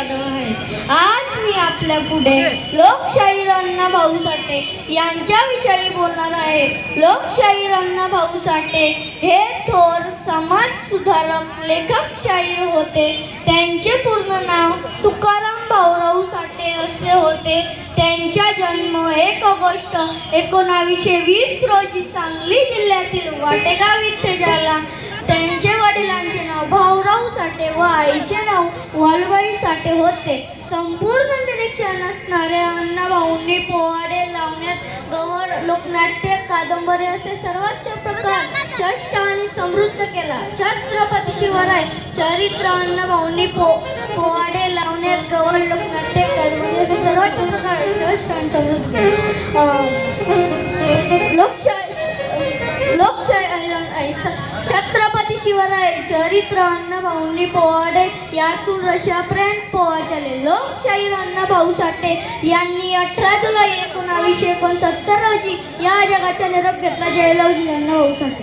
जाधव आहे. आज मी आपल्या पुढे लोकशाहीर अण्णाभाऊ साठे यांच्याविषयी बोलणार आहे. लोकशाहीर अण्णाभाऊ साठे हे थोर समाज सुधारक लेखक शाहीर होते. त्यांचे पूर्ण नाव तुकाराम भाऊराव साठे असे होते. त्यांचा जन्म 1 ऑगस्ट 1920 रोजी सांगली जिल्ह्यातील वाटेगाव येथे झाला. त्यांचे वडिलांचे नाव भाऊराव साठे व आईचे नाव वालबाई साठे होते. संपूर्ण निरीक्षण असणाऱ्या अण्णाभाऊंनी पोवाडे, लावण्यात, गवळ, लोकनाट्य, कादंबरी असे सर्वच प्रकार श्रेष्ठ आणि समृद्ध केला. छत्रपती शिवराय चरित्र अण्णाभाऊंनी पोवाडे, लावण्यात, गवळ, लोकनाट्य, कादंबरी असे सर्वच प्रकार श्रेष्ठ आणि समृद्ध केले. छत्रपती शिवराय चरित्र अण्णाभाऊंनी पोवाडे यातून रशियापर्यंत पोहोचले. लोकशाहीर अण्णाभाऊ साठे यांनी 18 जुलै 1969 रोजी या जगाचा निरोप घेतला. जय लवजी अण्णाभाऊ साठे.